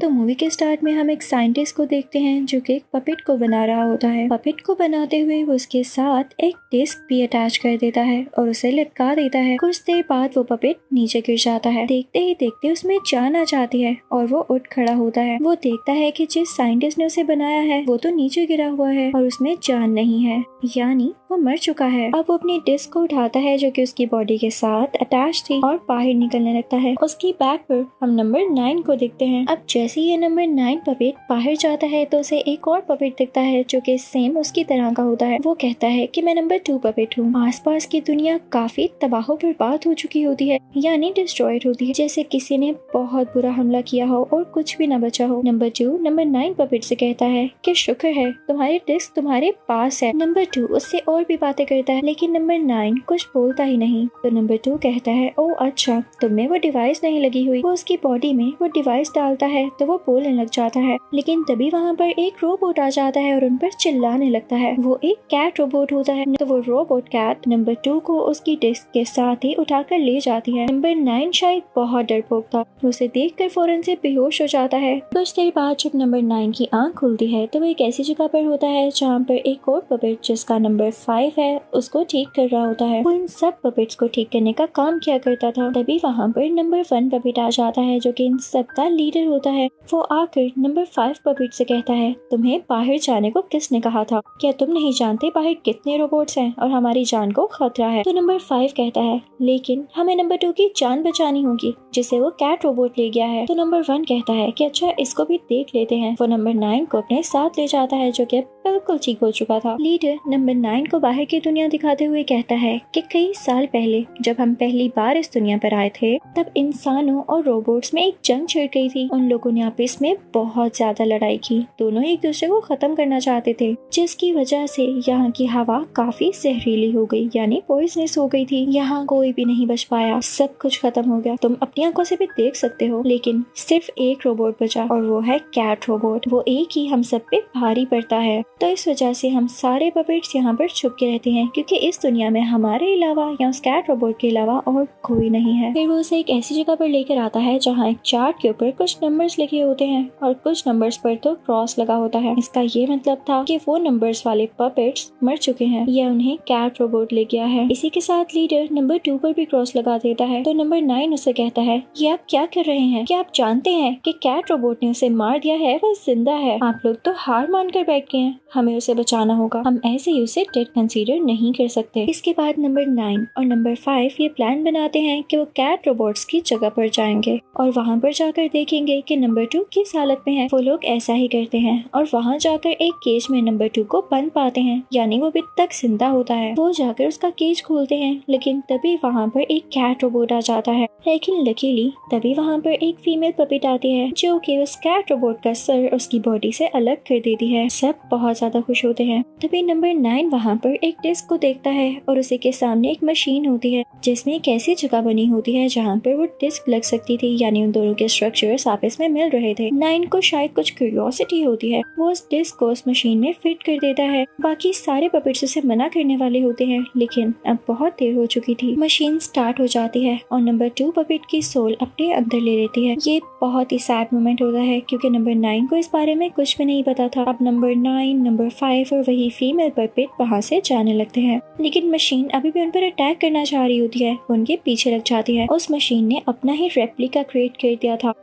तो मूवी के स्टार्ट में हम एक साइंटिस्ट को देखते हैं जो कि एक पपेट को बना रहा होता है। पपेट को बनाते हुए वो उसके साथ एक डिस्क भी अटैच कर देता है और उसे लटका देता है। कुछ देर बाद वो पपेट नीचे गिर जाता है। देखते ही देखते उसमें जान आ जाती है और वो उठ खड़ा होता है। वो देखता है कि जिस साइंटिस्ट ने उसे बनाया है वो तो नीचे गिरा हुआ है और उसमें जान नहीं है, यानी वो मर चुका है। अब वो अपनी डिस्क को उठाता है जो कि उसकी बॉडी के साथ अटैच थी और बाहर निकलने लगता है। उसकी बैक पर हम नंबर 9 को देखते हैं। अब जैसे ये नंबर 9 पपेट बाहर जाता है तो उसे एक और पपेट दिखता है जो कि सेम उसकी तरह का होता है। वो कहता है कि मैं नंबर 2 पपेट हूँ। आसपास की दुनिया काफी तबाह बर्बाद हो चुकी होती है, यानी डिस्ट्रॉयड होती है, जैसे किसी ने बहुत बुरा हमला किया हो और कुछ भी न बचा हो। नंबर 2 नंबर 9 पपेट से कहता है कि शुक्र है तुम्हारी डिस्क तुम्हारे पास है। नंबर 2 उससे और भी बातें करता है लेकिन नंबर 9 कुछ बोलता ही नहीं। तो नंबर 2 कहता है ओ अच्छा, तुम्हें वो डिवाइस नहीं लगी हुई। वो उसकी बॉडी में वो डिवाइस डालता है तो वो बोलने लग जाता है, लेकिन तभी वहाँ पर एक रोबोट आ जाता है और उन पर चिल्लाने लगता है। वो एक कैट रोबोट होता है। तो वो रोबोट कैट नंबर 2 को उसकी डिस्क के साथ ही उठाकर ले जाती है। नंबर 9 शायद बहुत डरपोक था, उसे देखकर फौरन से बेहोश हो जाता है। कुछ देर बाद जब नंबर 9 की आंख खुलती है तो वो एक ऐसी जगह पर होता है जहाँ पर एक और पपेट जिसका नंबर 5 है उसको ठीक कर रहा होता है। वो इन सब पपेट्स को ठीक करने का काम किया करता था। तभी वहाँ पर नंबर 1 पपेट आ जाता है जो कि इन सब का लीडर होता है। वो आकर नंबर 5 पपेट से कहता है तुम्हें बाहर जाने को किसने कहा था? क्या तुम नहीं जानते बाहर कितने रोबोट्स हैं और हमारी जान को खतरा है? तो नंबर 5 कहता है लेकिन हमें नंबर 2 की जान बचानी होगी जिसे वो कैट रोबोट ले गया है। तो नंबर 1 कहता है कि अच्छा इसको भी देख लेते हैं। वो नंबर 9 को अपने साथ ले जाता है जो कि बिल्कुल ठीक हो चुका था। लीडर नंबर 9 को बाहर की दुनिया दिखाते हुए कहता है कि कई साल पहले जब हम पहली बार इस दुनिया पर आए थे तब इंसानों और रोबोट्स में एक जंग छिड़ गई थी। उन लोगों ने आपस में बहुत ज्यादा लड़ाई की। दोनों एक दूसरे को खत्म करना चाहते थे, जिसकी वजह से यहाँ की हवा काफी जहरीली हो गई, यानी पॉइजनस हो गई थी। यहाँ कोई भी नहीं बच पाया, सब कुछ खत्म हो गया। तुम अपनी आंखों से भी देख सकते हो। लेकिन सिर्फ एक रोबोट बचा और वो है कैट रोबोट। वो एक ही हम सब पे भारी पड़ता है। तो इस वजह से हम सारे पपेट्स यहाँ पर छुप के रहते हैं क्योंकि इस दुनिया में हमारे अलावा या उस कैट रोबोट के अलावा और कोई नहीं है। फिर वो उसे एक ऐसी जगह पर लेकर आता है जहाँ एक चार्ट के ऊपर कुछ नंबर्स लिखे होते हैं और कुछ नंबर्स पर तो क्रॉस लगा होता है। इसका ये मतलब था कि वो नंबर्स वाले पपेट्स मर चुके हैं या उन्हें कैट रोबोट ले गया है। इसी के साथ लीडर नंबर 2 पर भी क्रॉस लगा देता है। तो नंबर 9 उसे कहता है ये आप क्या कर रहे हैं? क्या आप जानते हैं कि कैट रोबोट ने उसे मार दिया है? वो जिंदा है। आप लोग तो हार मानकर बैठ गए हैं। हमें उसे बचाना होगा। हम ऐसे ही उसे डेड कंसीडर नहीं कर सकते। इसके बाद नंबर 9 और नंबर 5 ये प्लान बनाते हैं कि वो कैट रोबोट्स की जगह पर जाएंगे और वहाँ पर जाकर देखेंगे कि नंबर 2 किस हालत में है। वो लोग ऐसा ही करते हैं और वहाँ जाकर एक केज में नंबर 2 को बंद पाते हैं, यानी वो अभी तक जिंदा होता है। वो जाकर उसका केज खोलते हैं लेकिन तभी वहाँ पर एक कैट रोबोट आ जाता है। लेकिन लकीली तभी वहाँ पर एक फीमेल पपेट आती है जो कि उस कैट रोबोट का सर उसकी बॉडी से अलग कर देती है। सब बहुत ज्यादा खुश होते हैं। तभी नंबर 9 वहाँ पर एक डिस्क को देखता है और उसी के सामने एक मशीन होती है जिसमें एक ऐसी जगह बनी होती है जहाँ पर वो डिस्क लग सकती थी, यानी उन दोनों के स्ट्रक्चर्स आपस में मिल रहे थे। 9 को शायद कुछ क्यूरियोसिटी होती है। वो उस डिस्क को उस मशीन में फिट कर देता है। बाकी सारे पपेट्स उसे मना करने वाले होते हैं लेकिन अब बहुत देर हो चुकी थी। मशीन स्टार्ट हो जाती है और नंबर 2 पपेट की सोल अपने अंदर ले लेती है। ये बहुत ही सैड मोमेंट होता है क्योंकि नंबर 9 को इस बारे में कुछ भी नहीं पता था। अब नंबर 9, नंबर 5 और वही फीमेल पपेट वहाँ से जाने लगते हैं, लेकिन मशीन अभी भी उन पर अटैक करना चाह रही होती है। उनके पीछे लग जाती है। उस मशीन ने अपना ही रेप्लिका क्रिएट कर दिया था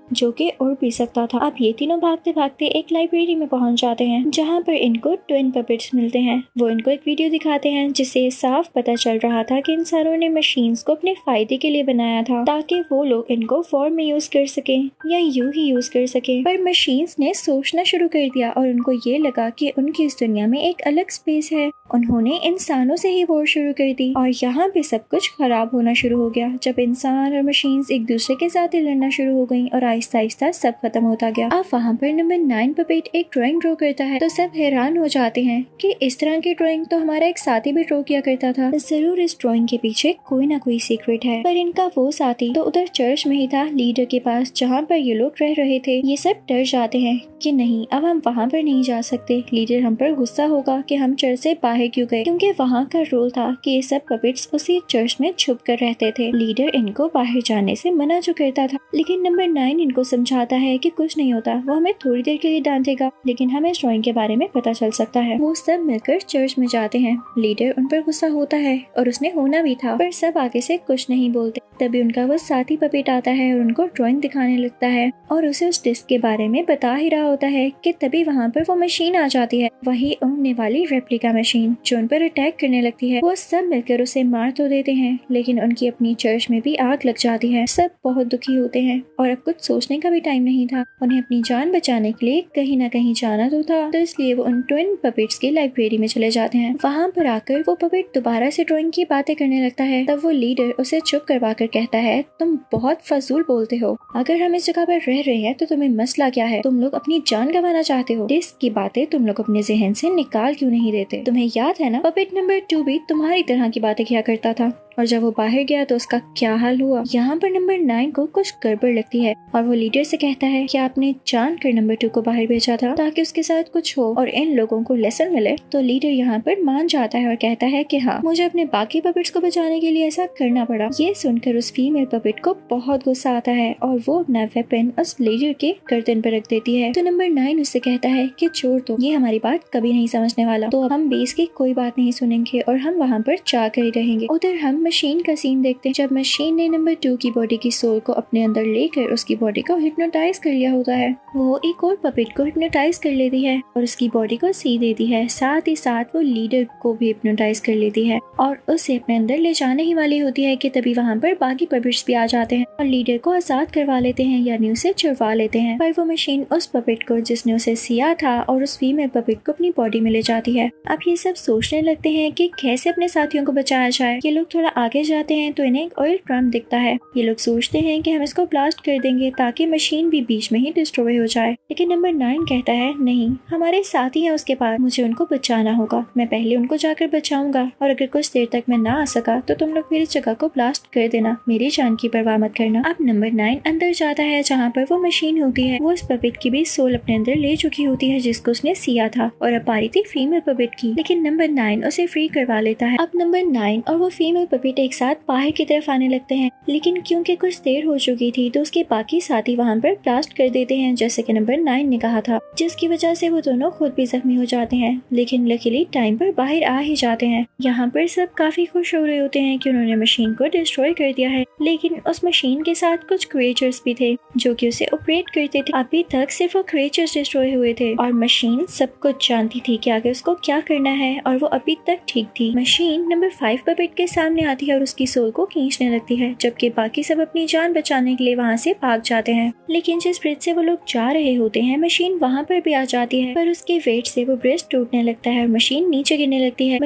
जो कि उड़ भी सकता था। अब ये तीनों भागते भागते एक लाइब्रेरी में पहुंच जाते हैं जहां पर इनको ट्विन पपेट्स मिलते हैं। वो इनको एक वीडियो दिखाते हैं जिससे साफ पता चल रहा था कि इंसानों ने मशीन्स को अपने फायदे के लिए बनाया था ताकि वो लोग इनको फॉर्म में यूज कर सके या यूं ही यूज कर सके। पर मशीन्स ने सोचना शुरू कर दिया और उनको ये लगा कि उनकी इस दुनिया में एक अलग स्पेस है। उन्होंने इंसानों से ही वॉर शुरू कर दी और यहाँ पे सब कुछ खराब होना शुरू हो गया जब इंसान और मशीन्स एक दूसरे के साथ ही लड़ना शुरू हो गई और आहिस्ता आहिस्ता सब खत्म होता गया। अब वहाँ पर नंबर 9 पपेट एक ड्राइंग ड्रॉ करता है तो सब हैरान हो जाते हैं कि इस तरह की ड्राइंग तो हमारा एक साथी भी ड्रॉ किया करता था। जरूर इस ड्राइंग के पीछे कोई ना कोई सीक्रेट है। पर इनका वो साथी तो उधर चर्च में ही था, लीडर के पास, जहाँ पर ये लोग रह रहे थे। ये सब डर जाते हैं कि नहीं, अब हम वहाँ पर नहीं जा सकते। लीडर हम पर गुस्सा होगा कि हम चर्च से बाहर क्यों गए, क्योंकि वहाँ का रूल था कि ये सब पपेट्स उसी चर्च में छुप कर रहते थे। लीडर इनको बाहर जाने से मना जो करता था, लेकिन नंबर 9 इनको समझाता है कि कुछ नहीं होता, वो हमें थोड़ी देर के लिए डांटेगा लेकिन हमें इस ड्राइंग के बारे में पता चल सकता है। वो सब मिलकर चर्च में जाते हैं। लीडर उन पर गुस्सा होता है और उसने होना भी था, पर सब आगे से कुछ नहीं बोलते। तभी उनका वो साथी पपेट आता है और उनको ड्राइंग दिखाने लगता है और उसे उस डिस्क के बारे में बता ही रहा होता है कि तभी वहाँ पर वो मशीन आ जाती है, वही उड़ने वाली रेप्लिका मशीन जो उन पर अटैक करने लगती है। वो सब मिलकर उसे मार तो देते हैं लेकिन उनकी अपनी चर्च में भी आग लग जाती है। सब बहुत दुखी होते हैं और अब कुछ सोचने का भी टाइम नहीं था। उन्हें अपनी जान बचाने के लिए कहीं न कहीं जाना तो था, तो इसलिए वो उन ट्विन पपेट्स की लाइब्रेरी में चले जाते हैं। वहाँ पर आकर वो पपेट दोबारा से ड्राइंग की बातें करने लगता है। तब वो लीडर उसे चुप करवा कर कहता है, तुम बहुत फजूल बोलते हो, अगर हम इस जगह पर रह रहे हैं तो तुम्हें मसला क्या है? तुम लोग अपनी जान गंवाना चाहते हो? डिस्क की बातें तुम लोग अपने जहन से निकाल क्यों नहीं देते? तुम्हें याद है ना, पपेट नंबर 2 भी तुम्हारी तरह की बातें किया करता था और जब वो बाहर गया तो उसका क्या हाल हुआ। यहाँ पर नंबर 9 को कुछ गड़बड़ लगती है और वो लीडर से कहता है कि आपने जान कर नंबर 2 को बाहर भेजा था ताकि उसके साथ कुछ हो और इन लोगों को लेसन मिले। तो लीडर यहाँ पर मान जाता है और कहता है कि हाँ, मुझे अपने बाकी पपेट्स को बचाने के लिए ऐसा करना पड़ा। ये सुनकर उस फीमेल पपेट को बहुत गुस्सा आता है और वो अपना वेपन उस लीडर के गर्दन पर रख देती है। तो नंबर 9 उससे कहता है कि छोड़ दो, ये हमारी बात कभी नहीं समझने वाला, तो अब हम बेस की कोई बात नहीं सुनेंगे और हम वहाँ पर जाकर ही रहेंगे। उधर हम मशीन का सीन देखते हैं जब मशीन ने नंबर 2 की बॉडी की सोल को अपने अंदर लेकर उसकी बॉडी को हिप्नोटाइज कर लिया होता है। वो एक और पपेट को हिप्नोटाइज कर लेती है और उसकी बॉडी को सी देती है, साथ ही साथ वो लीडर को भी हिप्नोटाइज कर लेती है और उसे अपने अंदर ले जाने ही वाली होती है कि तभी वहाँ पर बाकी पपेट्स भी आ जाते हैं और लीडर को आजाद करवा लेते हैं, यानी उसे छुड़वा लेते हैं। पर वो मशीन उस पपेट को जिसने उसे सिया था और उस फीमेल पपेट को अपनी बॉडी में ले जाती है। अब ये सब सोचने लगते हैं कि कैसे अपने साथियों को बचाया जाए। ये लोग थोड़ा आगे जाते हैं तो इन्हें एक ऑयल ड्रम दिखता है। ये लोग सोचते हैं कि हम इसको ब्लास्ट कर देंगे ताकि मशीन भी बीच में ही डिस्ट्रॉय हो जाए, लेकिन नंबर 9 कहता है नहीं, हमारे साथी हैं उसके पास, मुझे उनको बचाना होगा, मैं पहले उनको जाकर बचाऊंगा और अगर कुछ देर तक मैं ना आ सका तो तुम लोग मेरी जगह को ब्लास्ट कर देना, मेरी जान की परवाह मत करना। अब नंबर 9 अंदर जाता है जहाँ पर वो मशीन होती है। वो उस पपेट की भी सोल अपने अंदर ले चुकी होती है जिसको उसने सिया था और अब पारी थी फीमेल पपेट की, लेकिन नंबर 9 उसे फ्री करवा लेता है। अब नंबर 9 और वो फीमेल पपेट एक साथ बाहर की तरफ आने लगते हैं, लेकिन क्योंकि कुछ देर हो चुकी थी तो उसके बाकी साथी वहाँ पर ब्लास्ट कर देते हैं जैसे कि नंबर 9 ने कहा था, जिसकी वजह से वो दोनों खुद भी जख्मी हो जाते हैं, लेकिन लकीली टाइम पर बाहर आ ही जाते हैं। यहाँ पर सब काफी खुश हो रहे होते हैं कि उन्होंने मशीन को डिस्ट्रॉय कर दिया है, लेकिन उस मशीन के साथ कुछ क्रिएचर्स भी थे जो कि उसे ऑपरेट करते थे। अभी तक सिर्फ वो क्रिएचर्स डिस्ट्रॉय हुए थे और मशीन सब कुछ जानती थी कि आगे उसको क्या करना है और वो अभी तक ठीक थी। मशीन नंबर 5 पपेट के सामने आती है और उसकी सोल को खींचने लगती है, जबकि बाकी सब अपनी जान बचाने के लिए वहाँ से भाग जाते हैं। लेकिन जिस ब्रिज से वो लोग जा रहे होते हैं मशीन वहाँ पर भी आ जाती है, पर उसके वेट से वो ब्रिज टूटने लगता है और मशीन नीचे गिरने लगती है।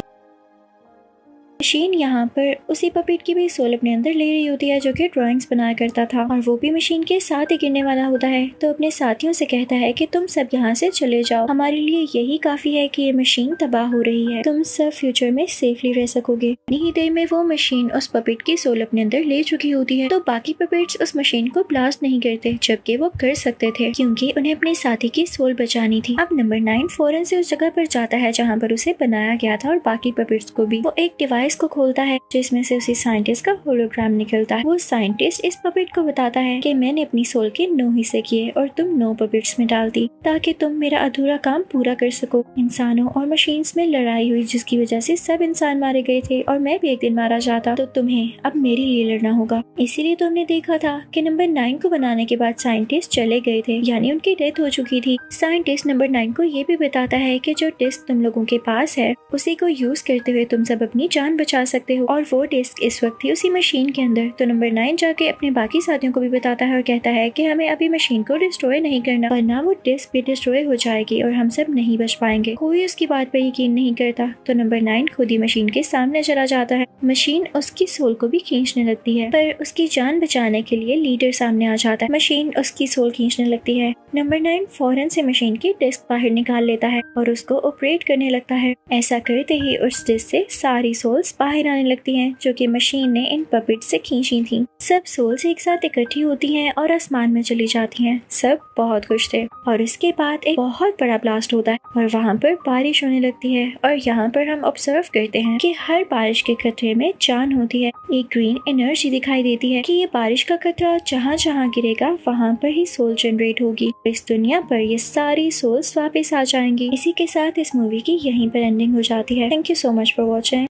मशीन यहाँ पर उसी पपेट की भी सोल अपने अंदर ले रही होती है जो कि ड्राइंग्स बनाया करता था और वो भी मशीन के साथ ही गिरने वाला होता है। तो अपने साथियों से कहता है कि तुम सब यहाँ से चले जाओ, हमारे लिए यही काफी है कि ये मशीन तबाह हो रही है, तुम सब फ्यूचर में सेफली रह सकोगे। नहीं देर में वो मशीन उस पपेट की सोल अपने अंदर ले चुकी होती है, तो बाकी पपेट्स उस मशीन को ब्लास्ट नहीं करते, जबकि वो कर सकते थे क्योंकि उन्हें अपने साथी की सोल बचानी थी। अब नंबर 9 फौरन से उस जगह पर जाता है जहाँ पर उसे बनाया गया था और बाकी पपेट्स को भी। वो एक डिवाइस को खोलता है जिसमें से उसी साइंटिस्ट का होलोग्राम निकलता है। वो साइंटिस्ट इस पपेट को बताता है कि मैंने अपनी सोल के 9 हिस्से किए और तुम 9 पपेट्स में डाल दी ताकि तुम मेरा अधूरा काम पूरा कर सको। इंसानों और मशीन्स में लड़ाई हुई जिसकी वजह से सब इंसान मारे गए थे और मैं भी एक दिन मारा जाता, तो तुम्हें अब मेरे लिए लड़ना होगा। इसीलिए तुमने देखा था कि नंबर 9 को बनाने के बाद साइंटिस्ट चले गए थे, यानी उनकी डेथ हो चुकी थी। साइंटिस्ट नंबर 9 को ये भी बताता है कि जो डिस्क तुम लोगों के पास है उसी को यूज करते हुए तुम सब अपनी जान बचा सकते हो और वो डिस्क इस वक्त थी उसी मशीन के अंदर। तो नंबर 9 जाके अपने बाकी साथियों को भी बताता है और कहता है कि हमें अभी मशीन को डिस्ट्रॉय नहीं करना, वरना वो डिस्क भी डिस्ट्रॉय हो जाएगी और हम सब नहीं बच पाएंगे। कोई उसकी बात पर यकीन नहीं करता, तो नंबर 9 खुद ही मशीन के सामने चला जाता है। मशीन उसकी सोल को भी खींचने लगती है, पर उसकी जान बचाने के लिए लीडर सामने आ जाता है। मशीन उसकी सोल खींचने लगती है। नंबर 9 फौरन से मशीन की डिस्क बाहर निकाल लेता है और उसको ऑपरेट करने लगता है। ऐसा करते ही उस डिस्क से सारी सोल सोल्स बाहर आने लगती हैं जो कि मशीन ने इन पपेट से खींची थी। सब सोल्स एक साथ इकट्ठी होती हैं और आसमान में चली जाती हैं। सब बहुत खुश थे और इसके बाद एक बहुत बड़ा ब्लास्ट होता है और वहाँ पर बारिश होने लगती है। और यहाँ पर हम ऑब्जर्व करते हैं कि हर बारिश के कतरे में जान होती है। एक ग्रीन एनर्जी दिखाई देती है कि ये बारिश का कतरा जहाँ जहाँ गिरेगा वहाँ पर ही सोल जनरेट होगी। इस दुनिया पर ये सारी सोल्स वापस आ जाएंगी। इसी के साथ इस मूवी की यहीं पर एंडिंग हो जाती है। Thank you so much for watching.